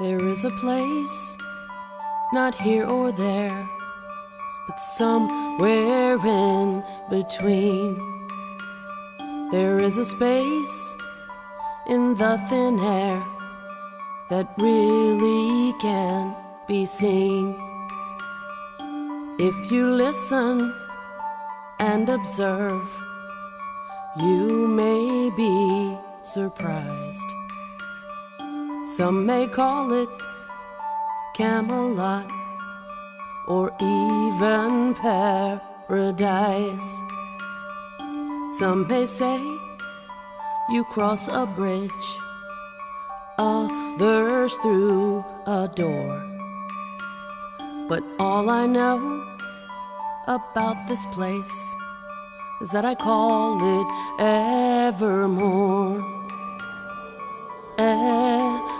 There is a place, not here or there, but somewhere in between. There is a space in the thin air that really can't be seen. If you listen and observe, you may be surprised. Some may call it Camelot or even paradise. Some may say you cross a bridge, others through a door. But all I know about this place is that I call it Evermore. Evermore.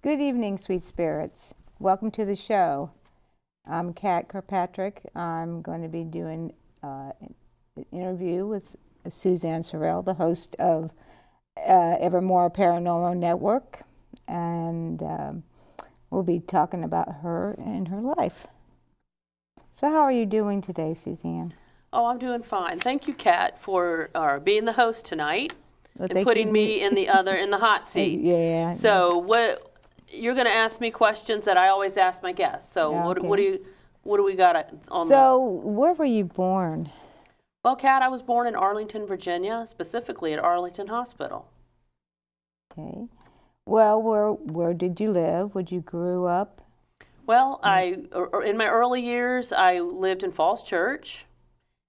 Good evening, sweet spirits. Welcome to the show. I'm Kat Kirkpatrick. I'm going to be doing an interview with Suzanne Sorrell, the host of Evermore Paranormal Network, and we'll be talking about her and her life. So how are you doing today, Suzanne? Oh, I'm doing fine. Thank you, Kat, for being the host tonight and putting me in the hot seat. Yeah. So what you're going to ask me questions that I always ask my guests. So what do we got on? So where were you born? Well, Kat, I was born in Arlington, Virginia, specifically at Arlington Hospital. Okay. Well, where did you live? Where you grew up? Well, in my early years, I lived in Falls Church,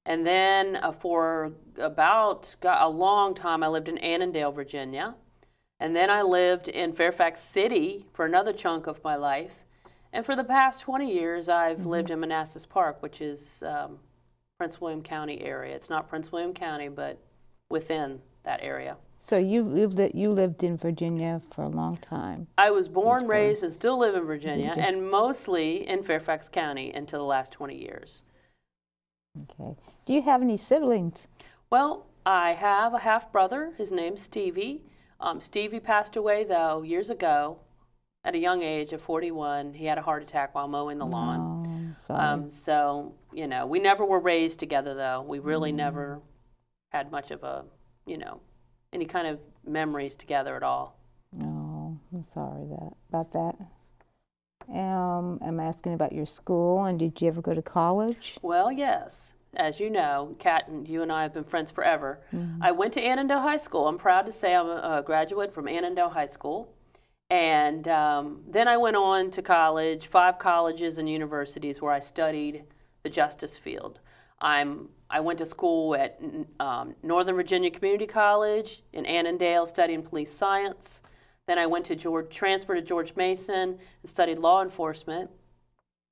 and then for about a long time, I lived in Annandale, Virginia, and then I lived in Fairfax City for another chunk of my life, and for the past 20 years, I've lived in Manassas Park, which is Prince William County area. It's not Prince William County, but within that area. So you lived in Virginia for a long time. I was born, raised, and still live in Virginia, and mostly in Fairfax County until the last 20 years. Okay. Do you have any siblings? Well, I have a half-brother. His name's Stevie. Stevie passed away, though, years ago at a young age of 41. He had a heart attack while mowing the lawn. Sorry. So, we never were raised together, though. We really never had much of a, any kind of memories together at all. No, I'm sorry about that. I'm asking about your school, and did you ever go to college? Well, yes. As you know, Kat, and you and I have been friends forever. I went to Annandale High School. I'm proud to say I'm a graduate from Annandale High School. And then I went on to college, 5 colleges and universities where I studied the justice field. I went to school at Northern Virginia Community College in Annandale, studying police science. Then I transferred to George Mason and studied law enforcement.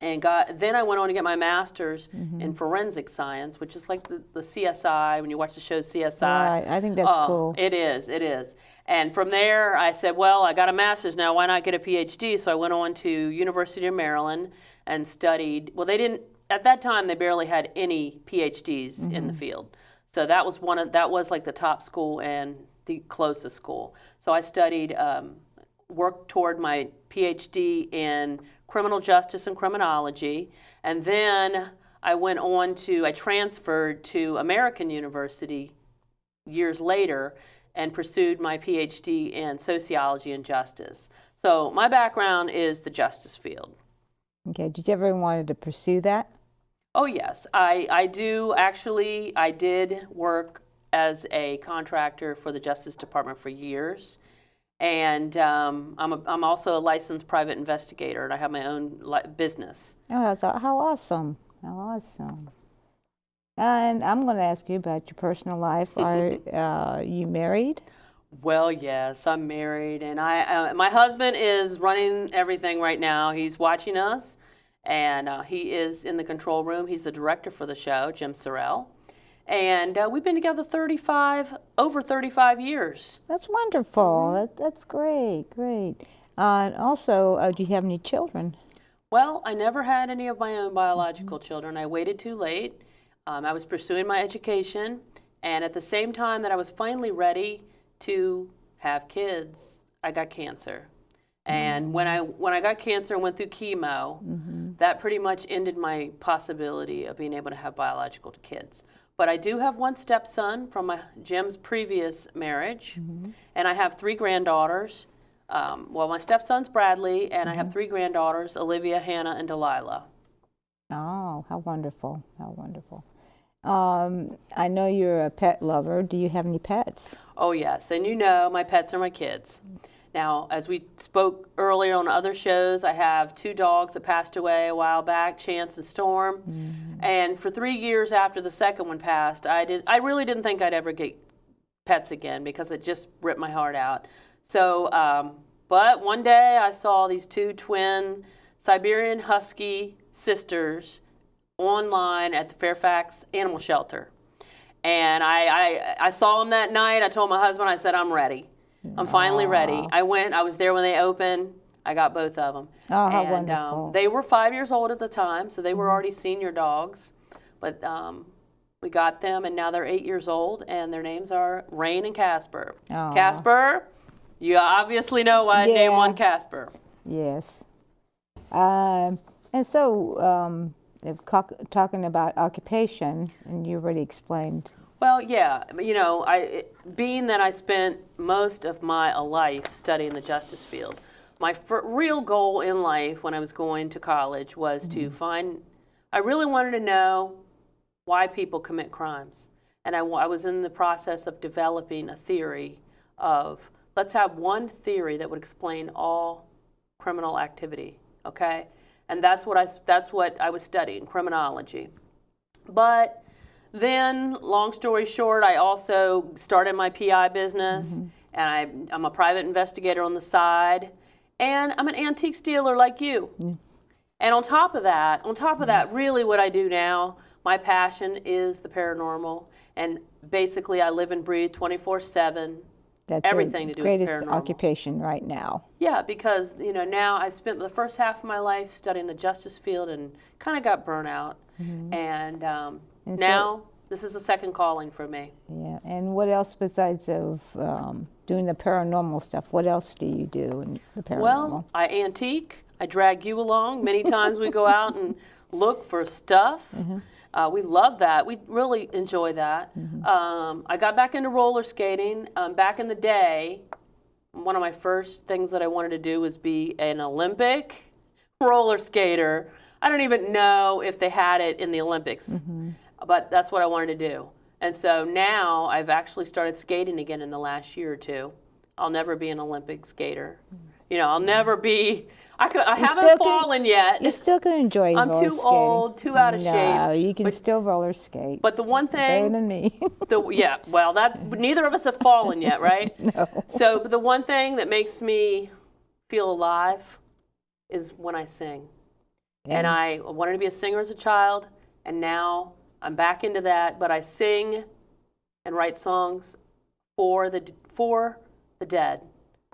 And then I went on to get my master's in forensic science, which is like the CSI, when you watch the show CSI. Right, I think that's cool. It is. And from there, I said, well, I got a master's now, why not get a PhD? So I went on to University of Maryland and studied, well, at that time, they barely had any PhDs in the field. So that was like the top school and the closest school. So I studied, worked toward my PhD in criminal justice and criminology. And then I transferred to American University years later and pursued my PhD in sociology and justice. So my background is the justice field. Okay, did you ever wanted to pursue that? Oh, yes. I do. Actually, I did work as a contractor for the Justice Department for years. And I'm also a licensed private investigator, and I have my own business. Oh, how awesome. How awesome. And I'm going to ask you about your personal life. Are you married? Well, yes, I'm married, and my husband is running everything right now. He's watching us. And he is in the control room. He's the director for the show, Jim Sorrell. And we've been together over 35 years. That's wonderful. That's great. And also, do you have any children? Well, I never had any of my own biological children. I waited too late. I was pursuing my education, And at the same time that I was finally ready to have kids, I got cancer. And when I got cancer and went through chemo, that pretty much ended my possibility of being able to have biological kids. But I do have one stepson from Jim's previous marriage, and I have 3 granddaughters. Well, my stepson's Bradley, and I have 3 granddaughters, Olivia, Hannah, and Delilah. Oh, how wonderful, how wonderful. I know you're a pet lover. Do you have any pets? Oh, yes, and you know my pets are my kids. Now, as we spoke earlier on other shows, I have 2 dogs that passed away a while back, Chance and Storm. And for 3 years after the second one passed, I really didn't think I'd ever get pets again because it just ripped my heart out. So, but one day I saw these 2 twin Siberian Husky sisters online at the Fairfax Animal Shelter. And I saw them that night. I told my husband, I said, I'm ready. I'm finally ready. I was there when they opened. I got both of them. Oh, how wonderful. They were 5 years old at the time, so they were already senior dogs. But we got them, and now they're 8 years old, and their names are Rain and Casper. Aw. Casper, you obviously know why I named one Casper. Yes. And so, if talking about occupation, and you already explained. Well, yeah, you know, being that I spent most of my life studying the justice field, my real goal in life when I was going to college was to I really wanted to know why people commit crimes. And I was in the process of developing a theory of, let's have one theory that would explain all criminal activity, okay? And that's what I was studying, criminology. But then, long story short, I also started my PI business, and I'm a private investigator on the side, and I'm an antique dealer like you. And on top of that, really what I do now, my passion is the paranormal, and basically I live and breathe 24/7. That's everything to do with paranormal. Greatest occupation right now. Yeah, because you know now I spent the first half of my life studying the justice field and kind of got burnt out, and now this is a second calling for me. Yeah, and what else besides of doing the paranormal stuff? What else do you do in the paranormal? Well, I antique. I drag you along. Many times we go out and look for stuff. We love that. We really enjoy that. I got back into roller skating. Back in the day, one of my first things that I wanted to do was be an Olympic roller skater. I don't even know if they had it in the Olympics, but that's what I wanted to do. And so now I've actually started skating again in the last year or 2. I'll never be an Olympic skater. You know, I'll never be. I haven't fallen yet. You still can enjoy roller skating. I'm too old, too out of shape. No, you can still roller skate. But the one thing. Better than me. Yeah, well, neither of us have fallen yet, right? No. So the one thing that makes me feel alive is when I sing. And I wanted to be a singer as a child, and now I'm back into that. But I sing and write songs for the dead.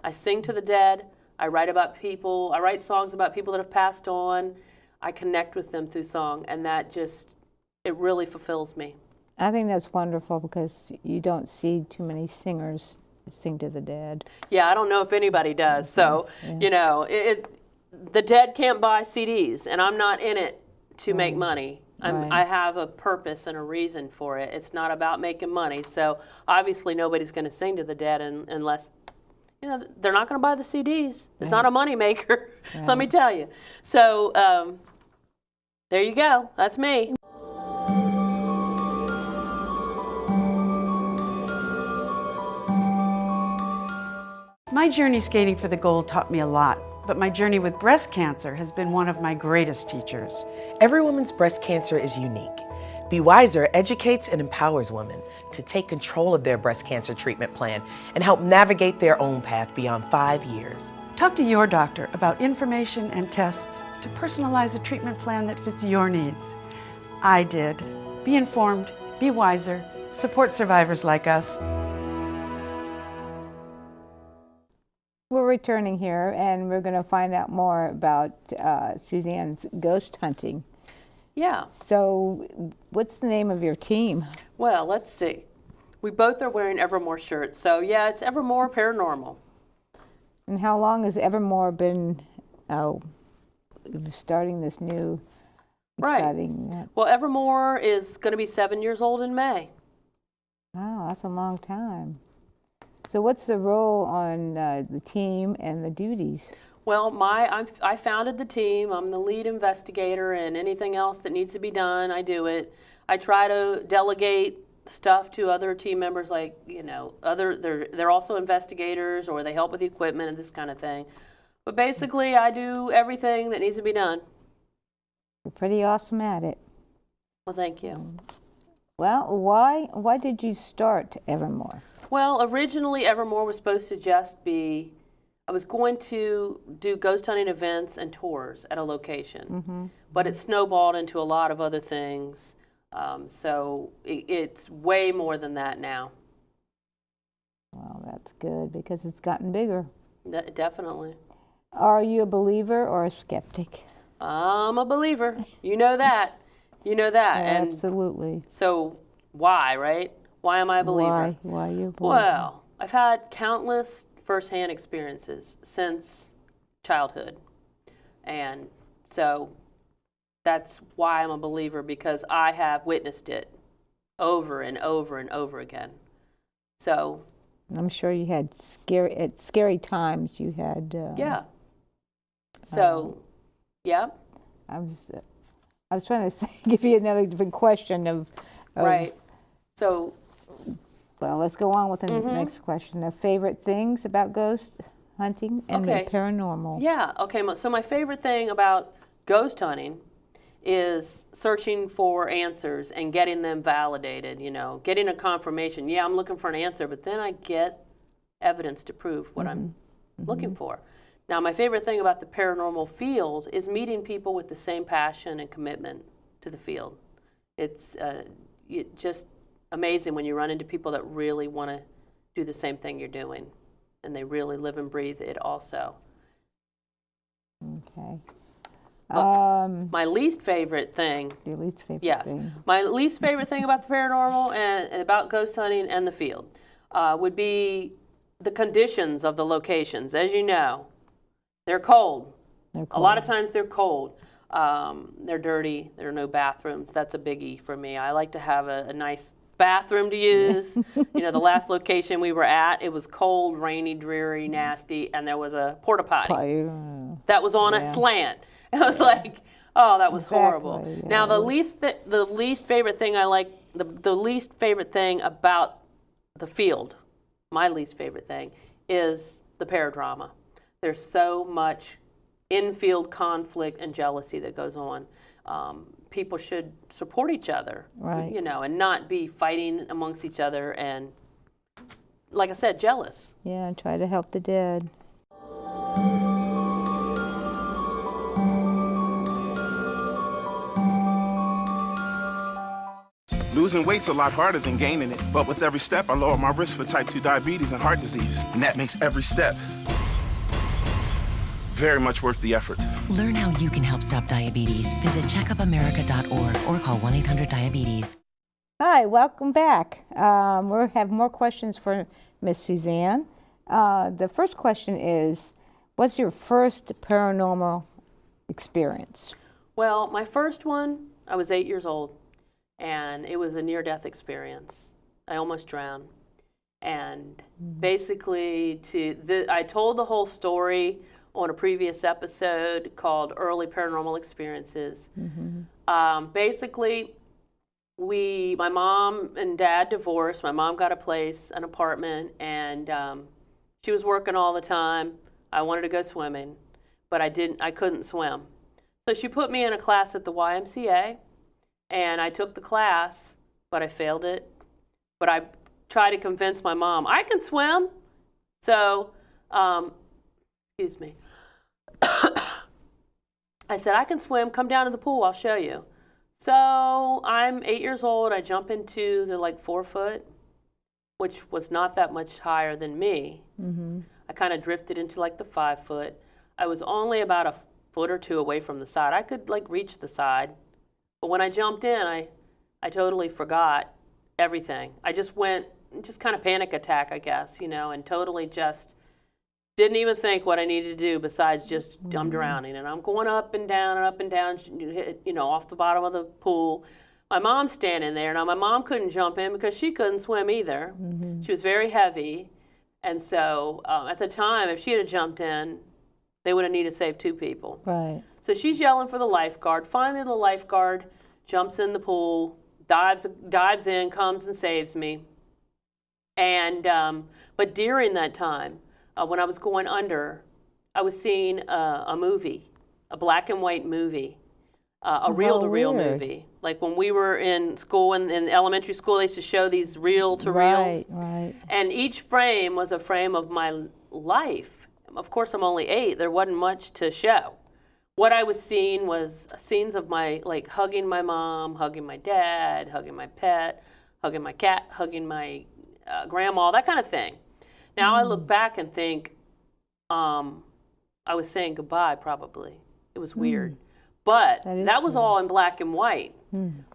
I sing to the dead. I write about people. I write songs about people that have passed on. I connect with them through song, and that it really fulfills me. I think that's wonderful because you don't see too many singers sing to the dead. Yeah, I don't know if anybody does. So, you know, the dead can't buy CDs, and I'm not in it to make money. I have a purpose and a reason for it. It's not about making money. So obviously nobody's going to sing to the dead unless, you know, they're not going to buy the CDs. It's not a money maker, let me tell you. So there you go. That's me. My journey skating for the gold taught me a lot, but my journey with breast cancer has been one of my greatest teachers. Every woman's breast cancer is unique. Be Wiser educates and empowers women to take control of their breast cancer treatment plan and help navigate their own path beyond 5 years. Talk to your doctor about information and tests to personalize a treatment plan that fits your needs. I did. Be informed, be wiser, support survivors like us. We're returning here, and we're going to find out more about Suzanne's ghost hunting. Yeah. So what's the name of your team? Well, let's see. We both are wearing Evermore shirts. So yeah, it's Evermore Paranormal. And how long has Evermore been starting this new exciting? Right. Well, Evermore is going to be 7 years old in May. Wow, that's a long time. So what's the role on the team and the duties? Well, I founded the team. I'm the lead investigator, and anything else that needs to be done, I do it. I try to delegate stuff to other team members, like, you know, they're also investigators, or they help with the equipment and this kind of thing. But basically, I do everything that needs to be done. You're pretty awesome at it. Well, thank you. Well, why did you start Evermore? Well, originally Evermore was supposed to just be, I was going to do ghost hunting events and tours at a location, but it snowballed into a lot of other things. So it's way more than that now. Well, that's good because it's gotten bigger. Definitely. Are you a believer or a skeptic? I'm a believer. You know that. You know that. Absolutely. And so why, right? Why am I a believer? Why are you a believer? Well, I've had countless firsthand experiences since childhood. And so that's why I'm a believer, because I have witnessed it over and over and over again. So I'm sure you had scary times. You had yeah. So yeah. I was trying to give you another different question of right. So well, let's go on with the next question. The favorite things about ghost hunting and the paranormal. Yeah. Okay. So my favorite thing about ghost hunting is searching for answers and getting them validated, you know, getting a confirmation. Yeah, I'm looking for an answer, but then I get evidence to prove what I'm looking for. Now, my favorite thing about the paranormal field is meeting people with the same passion and commitment to the field. It's just amazing when you run into people that really want to do the same thing you're doing, and they really live and breathe it also. Okay. My least favorite thing. Your least favorite thing. Yes. My least favorite thing about the paranormal and about ghost hunting and the field would be the conditions of the locations. As you know, they're cold. A lot of times they're cold. They're dirty. There are no bathrooms. That's a biggie for me. I like to have a nice bathroom to use. You know, the last location we were at, it was cold, rainy, dreary, nasty, and there was a porta potty that was on a slant. I was like, oh, that was horrible. Yeah. Now, the least favorite thing I like, the least favorite thing about the field, my least favorite thing, is the paradrama. There's so much in-field conflict and jealousy that goes on. People should support each other, right, you know, and not be fighting amongst each other and, like I said, jealous. Yeah, and try to help the dead. Losing weight's a lot harder than gaining it, but with every step, I lower my risk for type 2 diabetes and heart disease, and that makes every step very much worth the effort. Learn how you can help stop diabetes. Visit checkupamerica.org or call 1-800-DIABETES. Hi, welcome back. We have more questions for Miss Suzanne. The first question is, what's your first paranormal experience? Well, my first one, I was 8 years old, and it was a near-death experience. I almost drowned. And basically, I told the whole story on a previous episode called Early Paranormal Experiences. Basically, my mom and dad divorced. My mom got a place, an apartment, and she was working all the time. I wanted to go swimming, but I couldn't swim. So she put me in a class at the YMCA, and I took the class, but I failed it. But I tried to convince my mom, I can swim. So, excuse me. I said, I can swim, come down to the pool, I'll show you. So I'm 8 years old, I jump into the 4 foot, which was not that much higher than me. I kind of drifted into the 5 foot. I was only about a foot or two away from the side. I could reach the side. But when I jumped in, I totally forgot everything. I just went just kind of panic attack, I guess, and totally just didn't even think what I needed to do besides just I'm drowning, and I'm going up and down, off the bottom of the pool. My mom's standing there. Now, my mom couldn't jump in because she couldn't swim either. She was very heavy. And so at the time, if she had jumped in, they would have needed to save 2 people. Right. So she's yelling for the lifeguard. Finally, the lifeguard jumps in the pool, dives in, comes and saves me. And but during that time, when I was going under, I was seeing a movie, a black and white movie, a reel-to-reel movie. Like when we were in school, in elementary school, they used to show these reel-to-reels. Right. And each frame was a frame of my life. Of course, I'm only 8. There wasn't much to show. What I was seeing was scenes of my, like, hugging my mom, hugging my dad, hugging my pet, hugging my cat, hugging my grandma, that kind of thing. Now I look back and think I was saying goodbye, probably. It was weird. But that was all in black and white.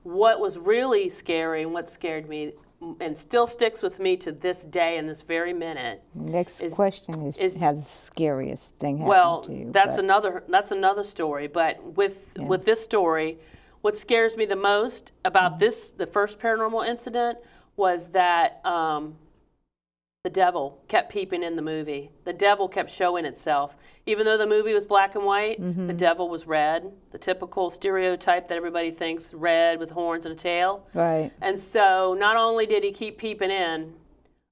What was really scary and what scared me and still sticks with me to this day and this very minute. Next question is has the scariest thing happened well, to you? That's another story. But with this story, what scares me the most about the first paranormal incident was that the devil kept peeping in the movie. The devil kept showing itself. Even though the movie was black and white, the devil was red, the typical stereotype that everybody thinks, red with horns and a tail. Right. And so not only did he keep peeping in,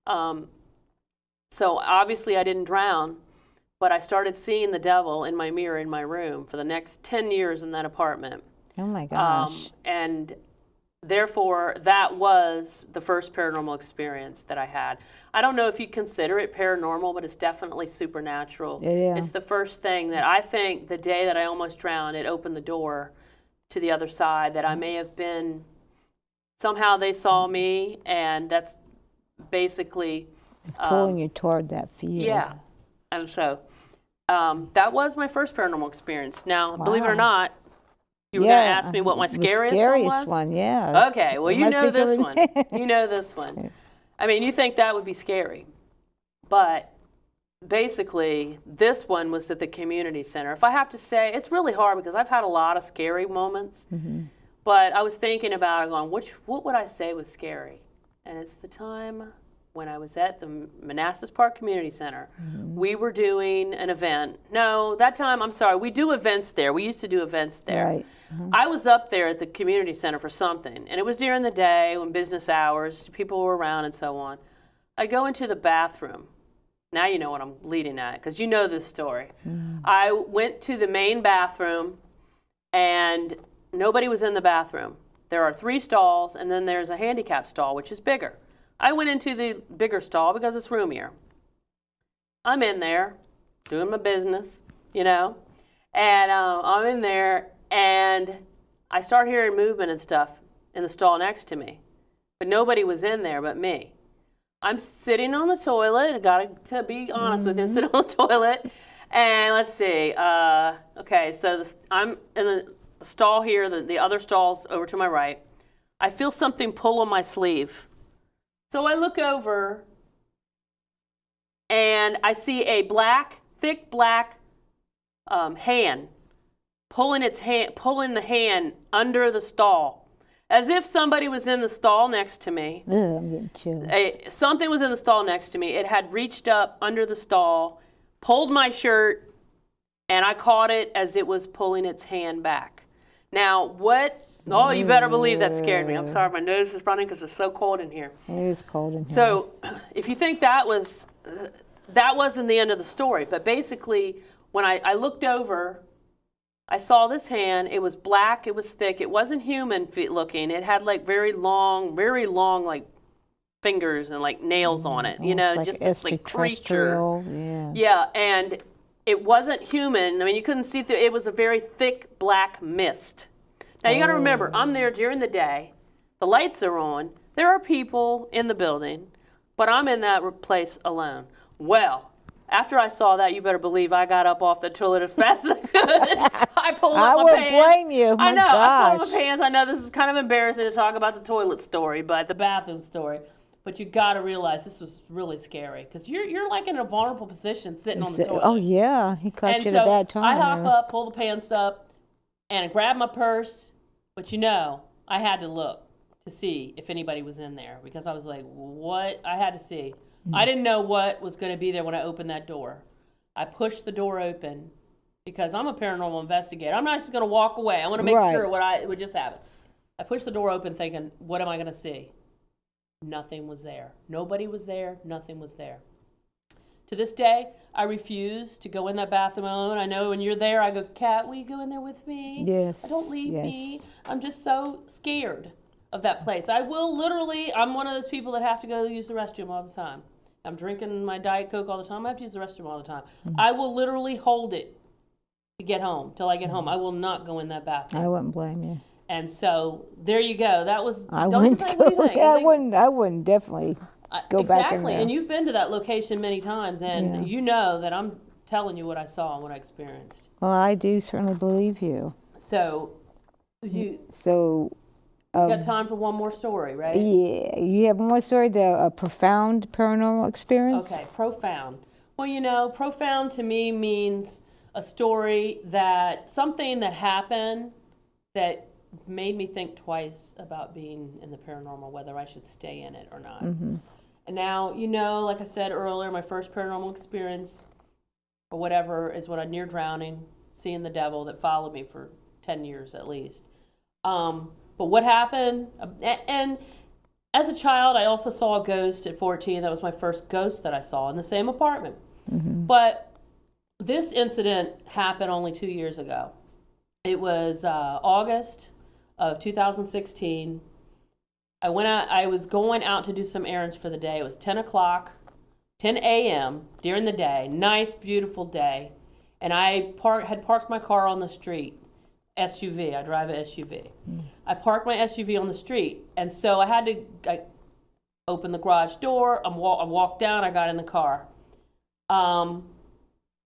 so obviously I didn't drown, but I started seeing the devil in my mirror in my room for the next 10 years in that apartment. Oh my gosh. And therefore, that was the first paranormal experience that I had. I don't know if you consider it paranormal, but it's definitely supernatural. Yeah. It's the first thing that I think the day that I almost drowned, it opened the door to the other side, that I may have been, somehow they saw me, and that's basically pulling you toward that field. Yeah. And so that was my first paranormal experience. Now, believe it or not, you were going to ask me what my scariest one was? Yeah. Okay, well, you know this one. You know this one. I mean, you think that would be scary. But basically, this one was at the community center. If I have to say, it's really hard because I've had a lot of scary moments. But I was thinking about it, going, what would I say was scary? And it's the time when I was at the Manassas Park Community Center. We were doing an event. No, that time, I'm sorry, we do events there. We used to do events there. Right. I was up there at the community center for something, and it was during the day when business hours, people were around and so on. I go into the bathroom. Now you know what I'm leading at, because you know this story. I went to the main bathroom, and nobody was in the bathroom. There are 3 stalls, and then there's a handicap stall, which is bigger. I went into the bigger stall because it's roomier. I'm in there doing my business, and I'm in there, and I start hearing movement and stuff in the stall next to me. But nobody was in there but me. I'm sitting on the toilet. I got to be honest with you, sitting on the toilet. And let's see. Okay, so I'm in the stall here, the other stall's over to my right. I feel something pull on my sleeve. So I look over, and I see a thick black hand pulling the hand under the stall, as if somebody was in the stall next to me. Ugh, I'm getting chills. Something was in the stall next to me. It had reached up under the stall, pulled my shirt, and I caught it as it was pulling its hand back. Now, what? Oh, you better believe that scared me. I'm sorry, my nose is running because it's so cold in here. It is cold in here. So, if you think that wasn't the end of the story, but basically, when I looked over, I saw this hand. It was black. It was thick. It wasn't human looking. It had like very long, like fingers and like nails on it. Like just this like creature. Yeah. Yeah, and it wasn't human. I mean, you couldn't see through. It was a very thick black mist. Now you got to remember, I'm there during the day. The lights are on. There are people in the building, but I'm in that place alone. Well, after I saw that, you better believe I got up off the toilet as fast as I could. I pulled up my pants. I would blame you. I know. Gosh. I pulled up my pants. I know this is kind of embarrassing to talk about the toilet story, but the bathroom story. But you got to realize this was really scary because you're like in a vulnerable position sitting on the toilet. Oh yeah, he caught And you so at a bad time. I hop there. up, pull the pants up, and grab my purse. But I had to look to see if anybody was in there because I was like, what? I had to see. I didn't know what was going to be there when I opened that door. I pushed the door open because I'm a paranormal investigator. I'm not just going to walk away. I want to make sure what just happened. I pushed the door open thinking, what am I going to see? Nothing was there. Nobody was there. Nothing was there. To this day, I refuse to go in that bathroom alone. I know when you're there, I go, Kat, will you go in there with me? Yes. Don't leave me. I'm just so scared of that place. I will literally, I'm one of those people that have to go use the restroom all the time. I'm drinking my Diet Coke all the time. I have to use the restroom all the time. I will literally hold it to get home, till I get home. I will not go in that bathroom. I wouldn't blame you. And so there you go. That was. I wouldn't go. I wouldn't definitely go back in there. Exactly. And you've been to that location many times, and you know that I'm telling you what I saw and what I experienced. Well, I do certainly believe you. So you got time for one more story, right? Yeah, you have more story. A profound paranormal experience. Okay, profound. Well, profound to me means a story something that happened that made me think twice about being in the paranormal, whether I should stay in it or not. And now, like I said earlier, my first paranormal experience or whatever is when I'm near drowning, seeing the devil that followed me for 10 years at least. But what happened, and as a child, I also saw a ghost at 14. That was my first ghost that I saw in the same apartment. But this incident happened only 2 years ago. It was August of 2016. I was going out to do some errands for the day. It was 10 a.m. during the day. Nice, beautiful day. And I had parked my car on the street. SUV. I drive an SUV. I parked my SUV on the street, and so I had to open the garage door. I walked down. I got in the car.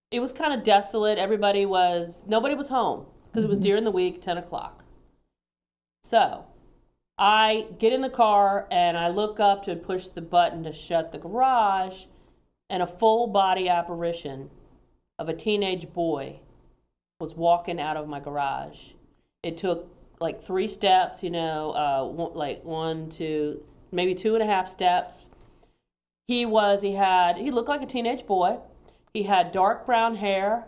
It was kind of desolate. Nobody was home because it was during the week, 10 o'clock. So I get in the car and I look up to push the button to shut the garage, and a full body apparition of a teenage boy was walking out of my garage. It took like 3 steps, like 1, 2, maybe 2.5 steps. He looked like a teenage boy. He had dark brown hair,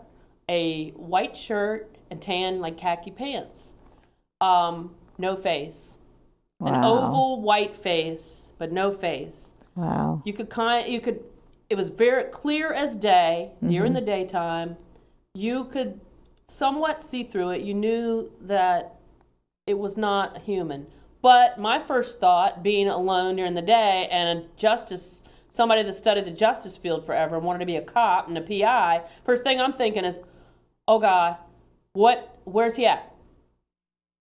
a white shirt, and tan like khaki pants. No face. Wow. An oval white face, but no face. Wow. It was very clear as day during the daytime. You could somewhat see through it. You knew that it was not human. But my first thought, being alone during the day and somebody that studied the justice field forever and wanted to be a cop and a PI, first thing I'm thinking is, oh God, where's he at?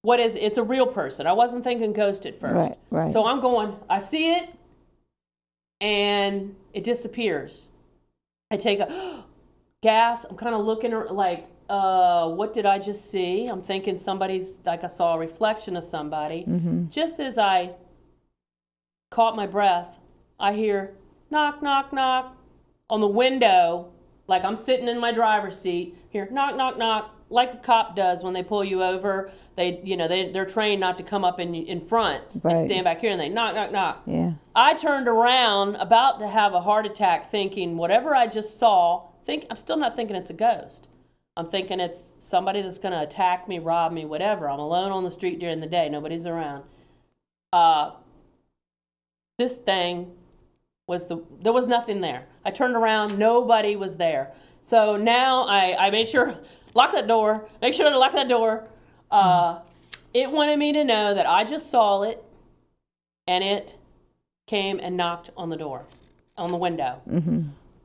What is it? It's a real person. I wasn't thinking ghost at first. Right. So I'm going, I see it, and it disappears. I take a gas. I'm kind of looking like, what did I just see? I'm thinking I saw a reflection of somebody. Just as I caught my breath, I hear knock, knock, knock on the window, like I'm sitting in my driver's seat, hear knock, knock, knock, like a cop does when they pull you over. They're trained not to come up in front and stand back here, and they knock, knock, knock. Yeah. I turned around, about to have a heart attack, thinking whatever I just saw, I'm still not thinking it's a ghost. I'm thinking it's somebody that's going to attack me, rob me, whatever. I'm alone on the street during the day. Nobody's around. This thing there was nothing there. I turned around. Nobody was there. So now I made sure, lock that door. Make sure to lock that door. It wanted me to know that I just saw it, and it came and knocked on the door, on the window.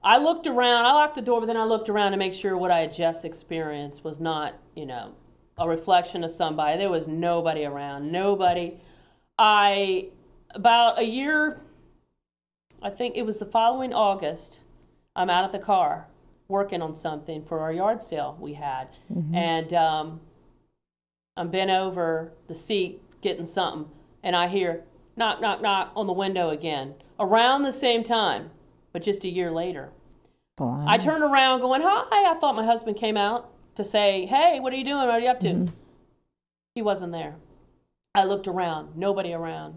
I looked around. I locked the door, but then I looked around to make sure what I had just experienced was not, a reflection of somebody. There was nobody around. Nobody. About a year, I think it was the following August, I'm out of the car working on something for our yard sale we had. And I'm bent over the seat getting something, and I hear knock, knock, knock on the window again. around the same time, but just a year later. Wow. I turned around going, hi. I thought my husband came out to say, hey, what are you doing? What are you up to? He wasn't there. I looked around, nobody around.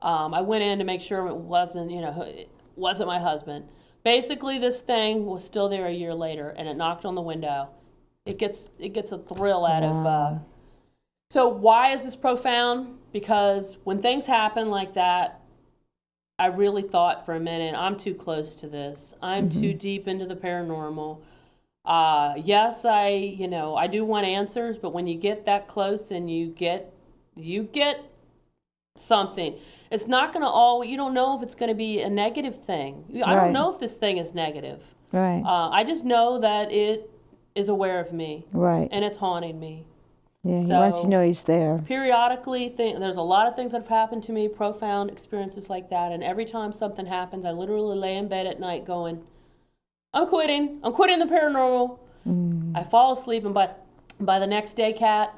I went in to make sure it wasn't, it wasn't my husband. Basically, this thing was still there a year later, and it knocked on the window. It gets a thrill out of. So why is this profound? Because when things happen like that, I really thought for a minute, I'm too close to this. I'm too deep into the paranormal. Yes, I do want answers, but when you get that close and you get something, it's not going to you don't know if it's going to be a negative thing. I don't know if this thing is negative. Right. I just know that it is aware of me. Right. And it's haunting me. Yeah, he So, wants you to know he's there. Periodically, there's a lot of things that have happened to me, profound experiences like that, and every time something happens, I literally lay in bed at night going, I'm quitting the paranormal. I fall asleep, and by the next day, Kat,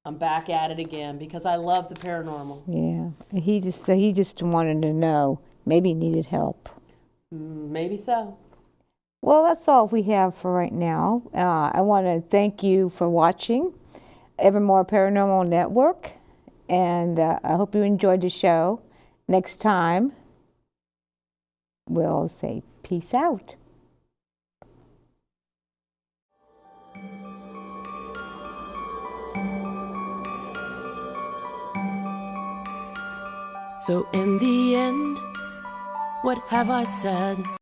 I'm back at it again because I love the paranormal. Yeah, he just wanted to know. Maybe he needed help. Maybe so. Well, that's all we have for right now. I want to thank you for watching Evermore Paranormal Network, and I hope you enjoyed the show. Next time, we'll say peace out. So in the end, what have I said?